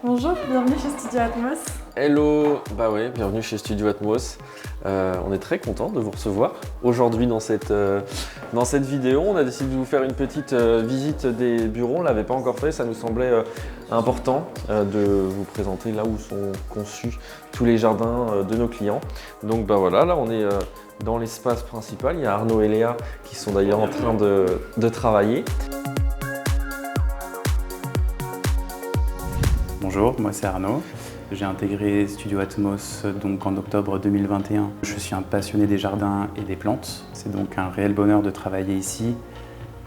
Bonjour, bienvenue chez Studio Atmos. Hello, bah ouais, bienvenue chez Studio Atmos. On est très content de vous recevoir aujourd'hui dans cette vidéo. On a décidé de vous faire une petite visite des bureaux. On ne l'avait pas encore fait, ça nous semblait important de vous présenter là où sont conçus tous les jardins de nos clients. Donc bah voilà, là on est dans l'espace principal. Il y a Arnaud et Léa qui sont d'ailleurs en train de travailler. Bonjour, moi c'est Arnaud. J'ai intégré Studio Atmos donc en octobre 2021. Je suis un passionné des jardins et des plantes. C'est donc un réel bonheur de travailler ici,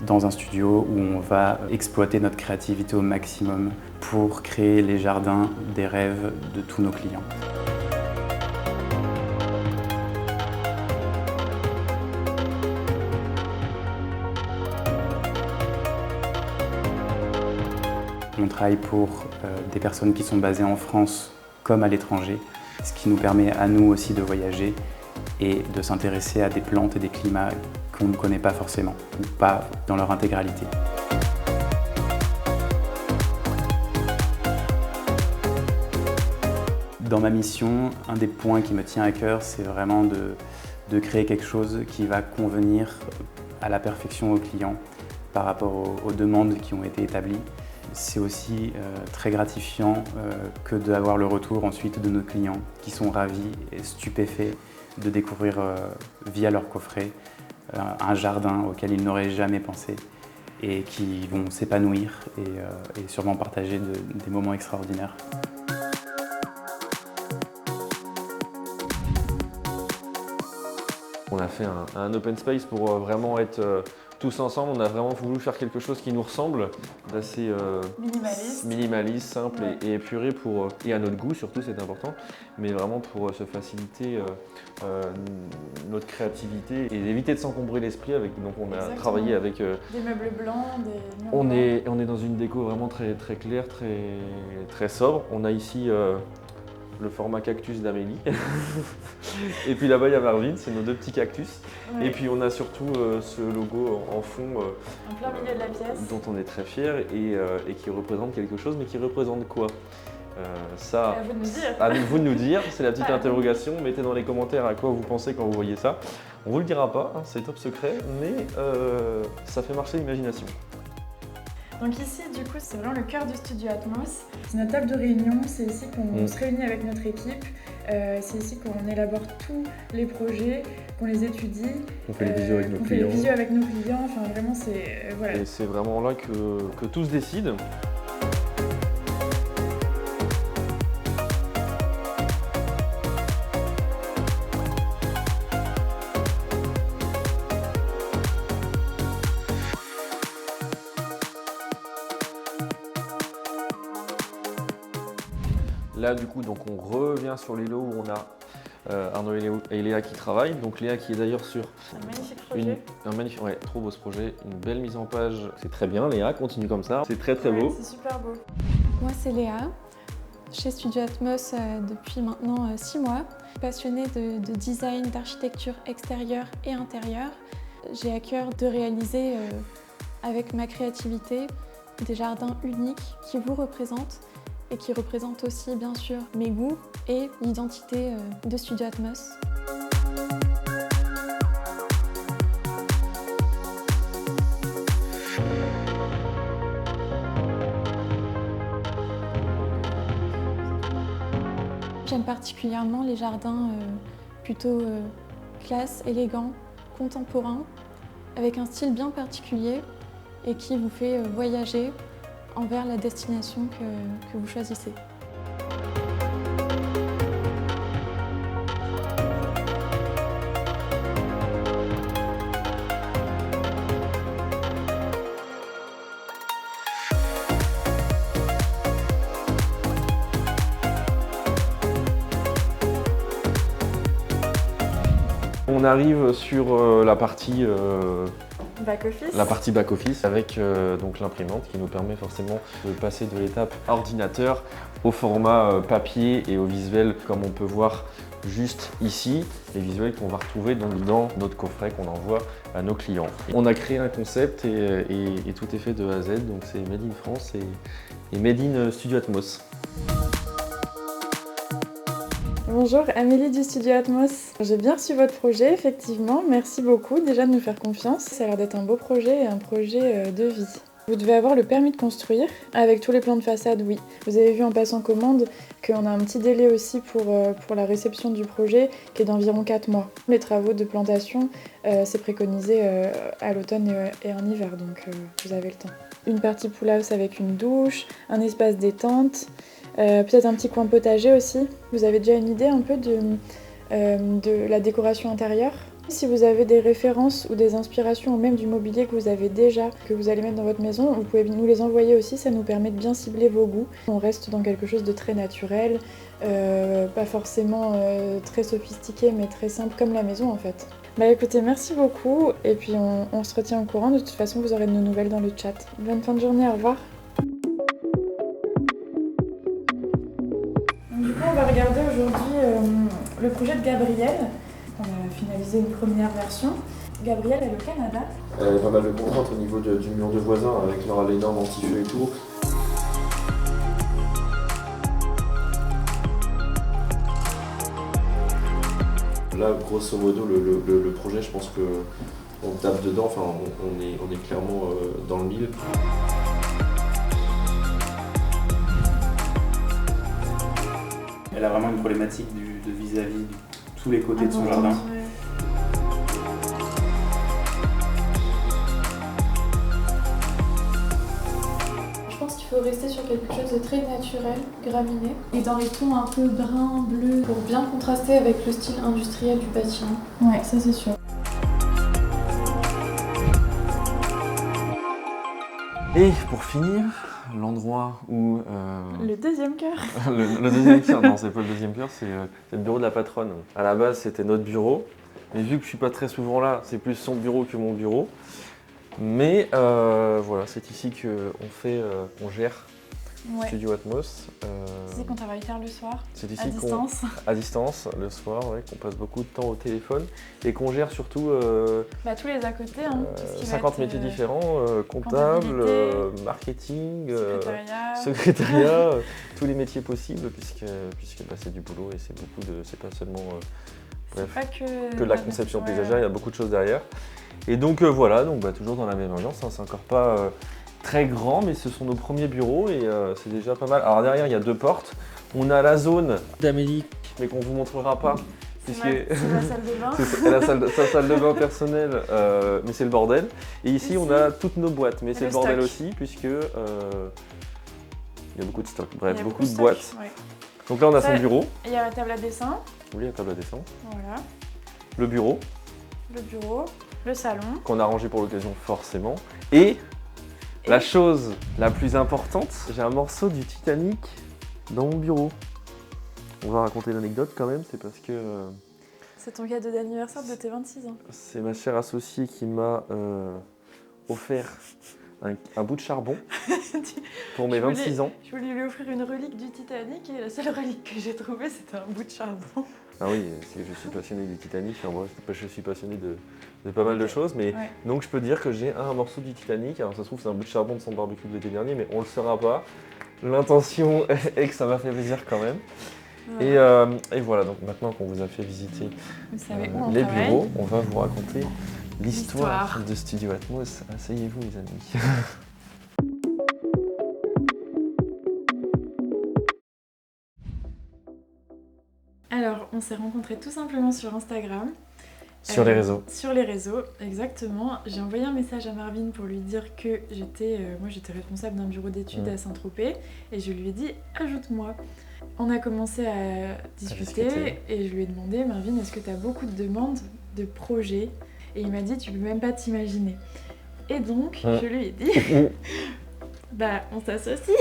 dans un studio où on va exploiter notre créativité au maximum pour créer les jardins des rêves de tous nos clients. On travaille pour des personnes qui sont basées en France comme à l'étranger, ce qui nous permet à nous aussi de voyager et de s'intéresser à des plantes et des climats qu'on ne connaît pas forcément, ou pas dans leur intégralité. Dans ma mission, un des points qui me tient à cœur, c'est vraiment de créer quelque chose qui va convenir à la perfection aux clients par rapport aux demandes qui ont été établies. C'est aussi très gratifiant que d'avoir le retour ensuite de nos clients qui sont ravis et stupéfaits de découvrir via leur coffret un jardin auquel ils n'auraient jamais pensé et qui vont s'épanouir et sûrement partager des moments extraordinaires. On a fait un open space pour vraiment être tous ensemble. On a vraiment voulu faire quelque chose qui nous ressemble, d'assez minimaliste, simple et épuré et à notre goût surtout, c'est important, mais vraiment pour se faciliter notre créativité et éviter de s'encombrer l'esprit. Donc on a travaillé avec des meubles blancs, des murs on blancs. est dans une déco vraiment très claire, très sobre. On a ici le format cactus d'Amélie. Et puis là-bas, il y a Marvin, c'est nos deux petits cactus. Ouais. Et puis on a surtout ce logo en fond En plein milieu de la pièce. dont on est très fiers et qui représente quelque chose, mais qui représente quoi ça, À vous de nous dire. à vous de nous dire, c'est la petite Ah. interrogation. Mettez dans les commentaires à quoi vous pensez quand vous voyez ça. On vous le dira pas, hein, c'est top secret, mais ça fait marcher l'imagination. Donc ici, du coup, c'est vraiment le cœur du Studio Atmos. C'est notre table de réunion, c'est ici qu'on se réunit avec notre équipe. C'est ici qu'on élabore tous les projets, qu'on les étudie. On fait les visios avec nos on fait les clients. visios avec nos clients. Enfin, vraiment, c'est voilà. Et c'est vraiment là que tout se décide. Là, du coup, donc on revient sur les lots où on a Arnaud et Léa qui travaillent. Donc Léa qui est d'ailleurs sur Un magnifique projet. un magnifique, ouais, trop beau ce projet, une belle mise en page. C'est très bien, Léa, continue comme ça. C'est très Ouais, beau. c'est super beau. Moi, c'est Léa, chez Studio Atmos depuis maintenant 6 mois. Passionnée de design, d'architecture extérieure et intérieure, j'ai à cœur de réaliser avec ma créativité des jardins uniques qui vous représentent et qui représentent aussi bien sûr mes goûts et l'identité de Studio Atmos. J'aime particulièrement les jardins plutôt classe, élégants, contemporains, avec un style bien particulier et qui vous fait voyager envers la destination que vous choisissez. On arrive sur la partie Back-office. avec donc l'imprimante qui nous permet forcément de passer de l'étape ordinateur au format papier et au visuel, comme on peut voir juste ici, les visuels qu'on va retrouver donc dans notre coffret qu'on envoie à nos clients. On a créé un concept et tout est fait de A à Z, donc c'est Made in France et Made in Studio Atmos. Bonjour, Amélie du Studio Atmos. J'ai bien reçu votre projet, effectivement. Merci beaucoup déjà de nous faire confiance. Ça a l'air d'être un beau projet et un projet de vie. Vous devez avoir le permis de construire, avec tous les plans de façade, oui. Vous avez vu en passant commande qu'on a un petit délai aussi pour la réception du projet, qui est d'environ 4 mois. Les travaux de plantation, c'est préconisé à l'automne et en hiver, donc vous avez le temps. Une partie pool house avec une douche, un espace détente, peut-être un petit coin potager aussi. Vous avez déjà une idée un peu de la décoration intérieure ? Si vous avez des références ou des inspirations ou même du mobilier que vous avez déjà, que vous allez mettre dans votre maison, vous pouvez nous les envoyer aussi, ça nous permet de bien cibler vos goûts. On reste dans quelque chose de très naturel, pas forcément très sophistiqué mais très simple comme la maison en fait. Bah écoutez, merci beaucoup et puis on se retient au courant, de toute façon vous aurez de nos nouvelles dans le chat. Bonne fin de journée, au revoir. Du coup on va regarder aujourd'hui le projet de Gabrielle. On a finalisé une première version. Gabrielle est au Canada. Elle avait pas mal de contraintes au niveau du mur de voisin avec les normes anti-feu et tout. Là, grosso modo, le projet, je pense qu'on tape dedans, enfin, on est clairement dans le mille. Elle a vraiment une problématique de vis-à-vis de tous les côtés de son jardin. Ouais. Je pense qu'il faut rester sur quelque chose de très naturel, graminé, et dans les tons un peu brun, bleu, pour bien contraster avec le style industriel du bâtiment. Ouais, ça c'est sûr. Et pour finir, l'endroit où... Le deuxième cœur. le deuxième cœur, non c'est pas le deuxième cœur, c'est le bureau de la patronne. À la base c'était notre bureau, mais vu que je suis pas très souvent là, c'est plus son bureau que mon bureau. Mais voilà, c'est ici qu'on gère Ouais. Studio Atmos. C'est ici qu'on travaille tard le soir, C'est à ici distance. à distance, le soir, ouais, qu'on passe beaucoup de temps au téléphone et qu'on gère surtout Bah, tous les à côté, hein. Tout ce qui va 50 être, métiers différents, comptable, comptabilité, marketing, secrétariat. secrétariat, tous les métiers possibles puisque bah, c'est du boulot et c'est pas seulement C'est pas que de la conception ouais, paysagère, il y a beaucoup de choses derrière. Et donc voilà, donc, bah, toujours dans la même ambiance, hein, c'est encore pas très grand, mais ce sont nos premiers bureaux et c'est déjà pas mal. Alors derrière, il y a 2 portes. On a la zone d'Amélie, mais qu'on vous montrera pas. C'est ma salle de bain. C'est sa salle de bain personnelle, mais c'est le bordel. Et ici, on a toutes nos boîtes, mais c'est le bordel stock. aussi, puisque il y a beaucoup de stock. Bref, Il y a beaucoup de stock, boîtes. ouais. Donc là, on a Ça, son bureau. Il y a la table à dessin, Oui, la table à dessin. voilà. Le bureau, Le bureau, le salon. qu'on a rangé pour l'occasion, forcément. Et la chose la plus importante, j'ai un morceau du Titanic dans mon bureau. On va raconter l'anecdote quand même, c'est parce que C'est ton cadeau d'anniversaire de tes 26 ans. c'est ma chère associée qui m'a offert un bout de charbon pour mes Je voulais- 26 ans. Je voulais lui offrir une relique du Titanic et la seule relique que j'ai trouvée, c'était un bout de charbon. Ah oui, c'est que je suis passionné du Titanic, en vrai, je suis passionné de pas mal de choses, mais Ouais. donc je peux dire que j'ai un morceau du Titanic. Alors ça se trouve c'est un bout de charbon de son barbecue de l'été dernier, mais on le saura pas. L'intention est que ça m'a fait plaisir quand même. Voilà. Et voilà, donc maintenant qu'on vous a fait visiter Vous savez où on les travaille. bureaux, on va vous raconter l'histoire L'histoire. de Studio Atmos. Asseyez-vous les amis. Alors, on s'est rencontrés tout simplement sur Instagram. Sur les réseaux. Sur les réseaux, exactement. J'ai envoyé un message à Marvin pour lui dire que moi j'étais responsable d'un bureau d'études à Saint-Tropez et je lui ai dit ajoute-moi. On a commencé à discuter et je lui ai demandé Marvin, est-ce que tu as beaucoup de demandes de projets? Et il m'a dit tu peux même pas t'imaginer. Et donc je lui ai dit bah on s'associe.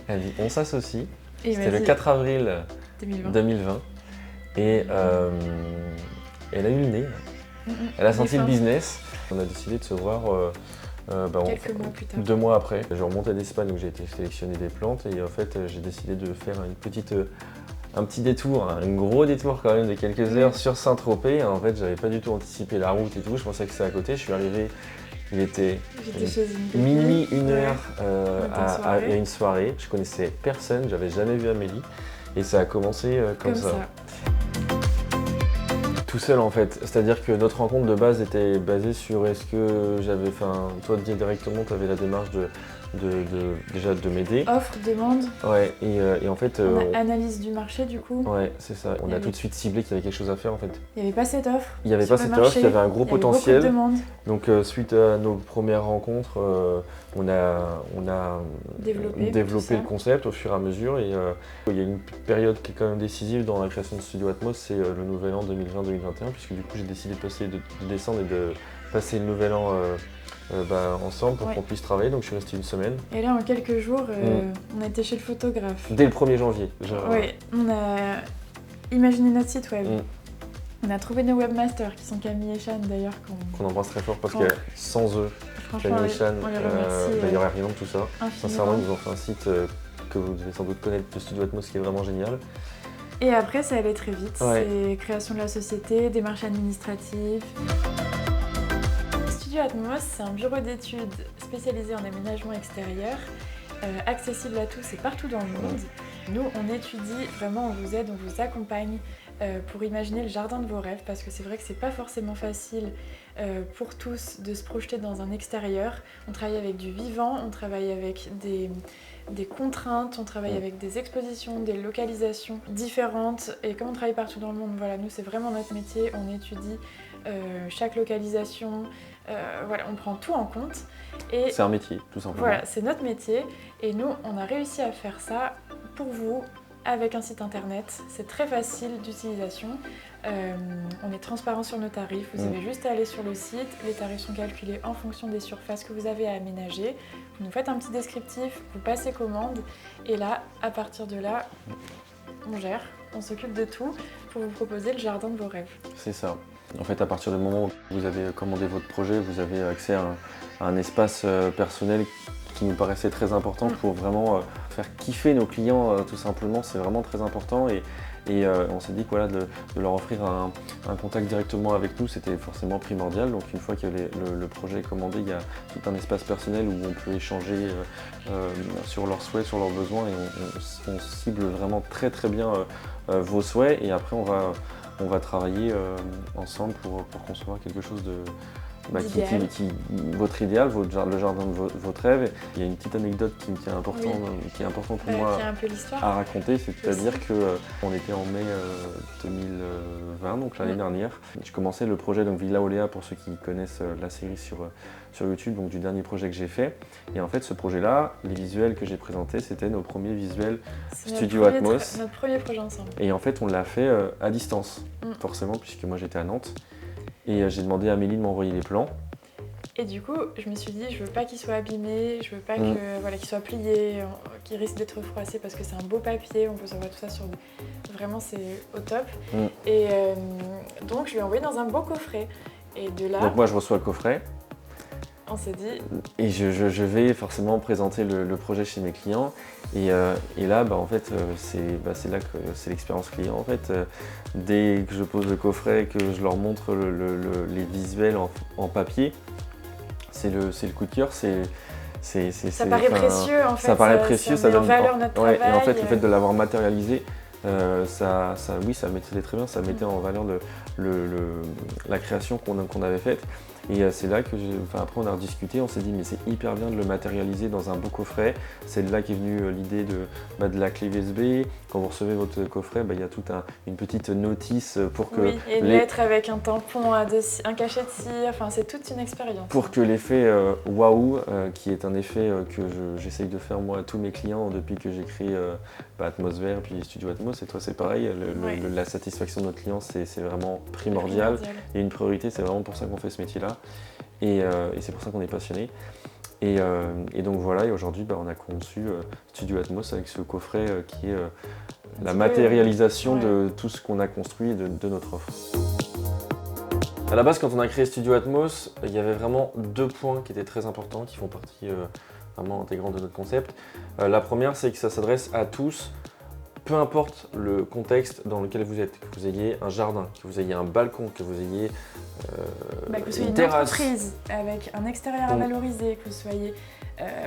Elle dit on s'associe. Et il m'a C'était le dit, 4 avril 2020. 2020. Et elle a eu le nez. Elle a senti le business. On a décidé de se voir Quelques mois plus tard. 2 mois après. Je remontais d'Espagne où j'ai été sélectionner des plantes et en fait j'ai décidé de faire une petite un petit détour, un gros détour quand même de quelques heures sur Saint-Tropez. En fait, j'avais pas du tout anticipé la route et tout, je pensais que c'était à côté. Je suis arrivé, il était J'étais chez une copine. minuit, 1 Ouais. heure à soirée. une soirée. Je connaissais personne, j'avais jamais vu Amélie. Et ça a commencé comme ça. Tout seul en fait, c'est-à-dire que notre rencontre de base était basée sur est-ce que j'avais, toi directement tu avais la démarche déjà de m'aider. Offre, demande, Ouais, et en fait, analyse du marché du coup. ouais, c'est ça, on Il y a avait- tout de suite ciblé qu'il y avait quelque chose à faire en fait. Il n'y avait pas cette offre. Il n'y avait sur pas le cette offre, marché. il y avait un gros Il y avait potentiel. beaucoup de demandes. Donc suite à nos premières rencontres, on a Développé tout ça. le concept au fur et à mesure. Et il y a une période qui est quand même décisive dans la création de Studio Atmos, c'est le nouvel an 2020-2021, puisque du coup j'ai décidé de descendre et de passer le nouvel an ensemble pour Ouais. qu'on puisse travailler. Donc je suis resté une semaine. Et là, en quelques jours, on a été chez le photographe. Dès le 1er janvier. Oui, on a imaginé notre site web. Mm. On a trouvé nos webmasters qui sont Camille et Chan d'ailleurs. Qu'on embrasse très fort parce Ouais. que sans eux, Franchement, Camille et Chan, on les remercie il n'y aurait rien de tout ça. infiniment. Sincèrement, ils nous ont fait un site que vous devez sans doute connaître de Studio Atmos qui est vraiment génial. Et après, ça allait très vite. Ouais. C'est création de la société, démarches administratives. Studio Atmos, c'est un bureau d'études spécialisé en aménagement extérieur, accessible à tous et partout dans le monde. Nous, on étudie, vraiment, on vous aide, on vous accompagne pour imaginer le jardin de vos rêves, parce que c'est vrai que c'est pas forcément facile pour tous de se projeter dans un extérieur. On travaille avec du vivant, on travaille avec des contraintes, on travaille avec des expositions, des localisations différentes, et comme on travaille partout dans le monde, voilà, nous c'est vraiment notre métier, on étudie chaque localisation, voilà, on prend tout en compte. Et C'est un métier, tout simplement. voilà, c'est notre métier, et nous on a réussi à faire ça pour vous avec un site internet. C'est très facile d'utilisation. On est transparent sur nos tarifs. Vous avez juste à aller sur le site. Les tarifs sont calculés en fonction des surfaces que vous avez à aménager. Vous nous faites un petit descriptif, vous passez commande, et là, à partir de là, on gère, on s'occupe de tout pour vous proposer le jardin de vos rêves. C'est ça. En fait, à partir du moment où vous avez commandé votre projet, vous avez accès à un espace personnel qui nous paraissait très important pour vraiment faire kiffer nos clients, tout simplement. C'est vraiment très important. Et on s'est dit que voilà, de leur offrir un contact directement avec nous, c'était forcément primordial. Donc une fois que le projet est commandé, il y a tout un espace personnel où on peut échanger sur leurs souhaits, sur leurs besoins, et on cible vraiment très très bien vos souhaits. Et après, on va travailler ensemble pour concevoir quelque chose de D'idéal. votre idéal, le jardin de votre rêve. Il y a une petite anecdote qui me tient important, qui est importante pour moi Qui a un peu l'histoire. à raconter, c'est-à-dire qu'on était en mai 2020, donc l'année dernière. Je commençais le projet donc Villa Olea, pour ceux qui connaissent la série sur YouTube, donc du dernier projet que j'ai fait. Et en fait, ce projet-là, les visuels que j'ai présentés, c'était nos premiers visuels C'est Studio Atmos. notre premier projet ensemble. Et en fait, on l'a fait à distance, forcément, puisque moi j'étais à Nantes. Et j'ai demandé à Amélie de m'envoyer les plans. Et du coup, je me suis dit, je veux pas qu'il soit abîmé, je veux pas qu'il soit plié, qu'il risque d'être froissé, parce que c'est un beau papier, on peut savoir tout ça sur... Vraiment, c'est au top. Et donc, je lui ai envoyé dans un beau coffret. Et de là, Donc moi, je reçois le coffret. on s'est dit... Et je vais forcément présenter le projet chez mes clients. Et là, en fait, c'est là que c'est l'expérience client. En fait, dès que je pose le coffret, que je leur montre les visuels en papier, c'est le coup de cœur. Ça paraît précieux, en fait. Ça paraît précieux, ça met en donne valeur notre travail. Et en fait, le fait de l'avoir matérialisé, ça mettait très bien, ça mettait en valeur la création qu'on avait faite. Et c'est là que, après on a rediscuté, on s'est dit mais c'est hyper bien de le matérialiser dans un beau coffret. C'est de là qu'est venue l'idée de la clé USB. Quand vous recevez votre coffret, il y a toute une petite notice pour que... Oui, et une lettre avec un tampon, un cachet de cire, enfin c'est toute une expérience. Pour que l'effet waouh, qui est un effet que j'essaye de faire moi à tous mes clients depuis que j'ai créé Atmosphère puis Studio Atmos, et toi c'est pareil, la satisfaction de notre client c'est vraiment primordial. Et une priorité, c'est vraiment pour ça qu'on fait ce métier-là. Et c'est pour ça qu'on est passionné. Et donc voilà, et aujourd'hui on a conçu Studio Atmos avec ce coffret qui est la matérialisation de tout ce qu'on a construit et de notre offre. À la base, quand on a créé Studio Atmos, il y avait vraiment 2 points qui étaient très importants, qui font partie vraiment intégrante de notre concept. La première, c'est que ça s'adresse à tous, peu importe le contexte dans lequel vous êtes, que vous ayez un jardin, que vous ayez un balcon, que vous ayez que vous soyez une une terrasse. entreprise avec un extérieur à valoriser, que vous soyez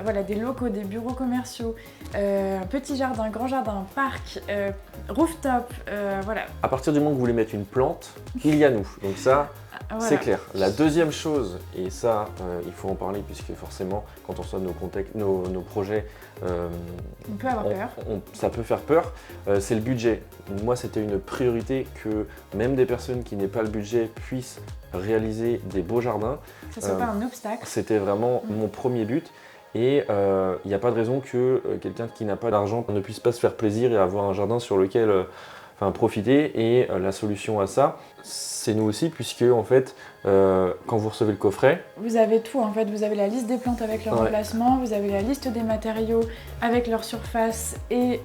voilà, des locaux, des bureaux commerciaux, un petit jardin, grand jardin, parc, rooftop, voilà. À partir du moment que vous voulez mettre une plante, il y a nous. Donc ça, Voilà. c'est clair. La deuxième chose, et ça, il faut en parler puisque forcément, quand on soit nos projets, On peut avoir peur. ça peut faire peur, c'est le budget. Moi, c'était une priorité que même des personnes qui n'aient pas le budget puissent réaliser des beaux jardins. Que ce soit pas un obstacle. C'était vraiment mon premier but. Et il n'y a pas de raison que quelqu'un qui n'a pas d'argent ne puisse pas se faire plaisir et avoir un jardin sur lequel profiter. Et la solution à ça, c'est nous aussi, puisque en fait, quand vous recevez le coffret, Vous avez tout en fait, vous avez la liste des plantes avec leur emplacement, vous avez la liste des matériaux avec leur surface et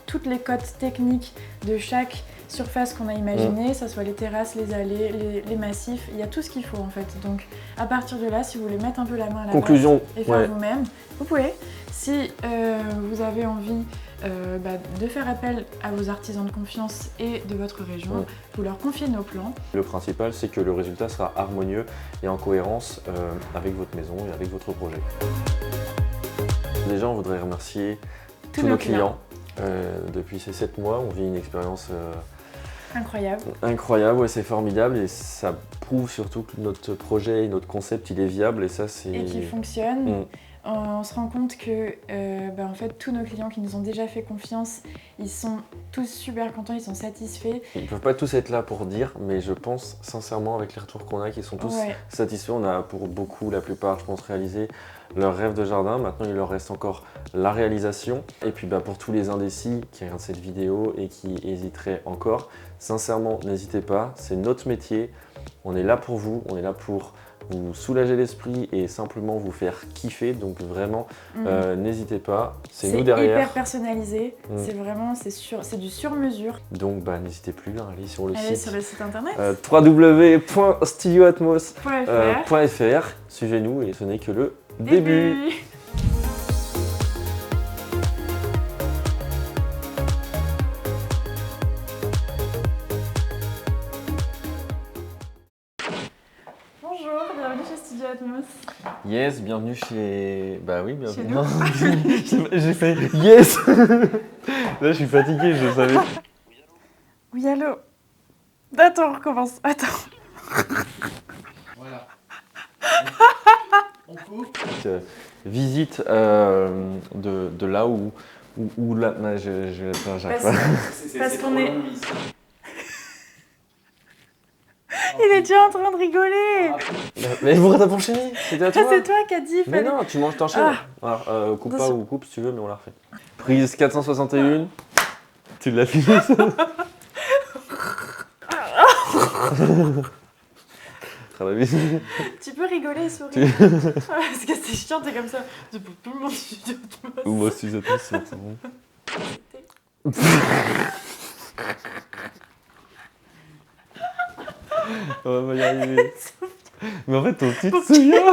toutes les cotes techniques de chaque surface qu'on a imaginé, que ce soit les terrasses, les allées, les massifs, il y a tout ce qu'il faut en fait. Donc à partir de là, si vous voulez mettre un peu la main à la conclusion, base et faire vous-même, vous pouvez. Si vous avez envie de faire appel à vos artisans de confiance et de votre région, vous leur confiez nos plans. Le principal, c'est que le résultat sera harmonieux et en cohérence avec votre maison et avec votre projet. Déjà, on voudrait remercier tous nos clients. Depuis ces 7 mois, on vit une expérience incroyable. Incroyable, ouais, c'est formidable et ça prouve surtout que notre projet et notre concept, il est viable et ça, c'est... Et qui fonctionne. On se rend compte que en fait, tous nos clients qui nous ont déjà fait confiance, ils sont tous super contents, ils sont satisfaits. Ils ne peuvent pas tous être là pour dire, mais je pense sincèrement avec les retours qu'on a qu'ils sont tous satisfaits. On a pour beaucoup, la plupart, je pense, réalisé leur rêve de jardin. Maintenant, il leur reste encore la réalisation. Et puis pour tous les indécis qui regardent cette vidéo et qui hésiteraient encore, sincèrement, n'hésitez pas, c'est notre métier. On est là pour vous, on est là pour vous soulager l'esprit et simplement vous faire kiffer. Donc vraiment, n'hésitez pas, c'est nous derrière. C'est hyper personnalisé, c'est vraiment, c'est du sur-mesure. Donc n'hésitez plus à aller sur le site internet www.studioatmos.fr. Suivez-nous et ce n'est que le début. Bienvenue chez Studio Atmos. Yes, bienvenue chez... Bah oui, bienvenue. Chez nous. J'ai fait yes. Là, je suis fatigué, je savais. Oui, allô. Attends, on recommence. Attends. Voilà. On coupe. Visite de là où là... Parce qu'on est... Il est déjà en train de rigoler. Mais pourquoi t'as pas enchaîné? C'était à toi. C'est toi qui as dit. Mais non, tu manges, t'enchaînes. Alors, coupe pas ou coupe si tu veux, mais on la refait. Prise 461. Tu l'as filmé ça? Tu peux rigoler et sourire. Parce que c'est chiant, t'es comme ça. C'est pour tout le monde Studio Atmos. Ou moi Studio Atmos, c'est bon. On va y arriver. Mais en fait, ton petit te souviens.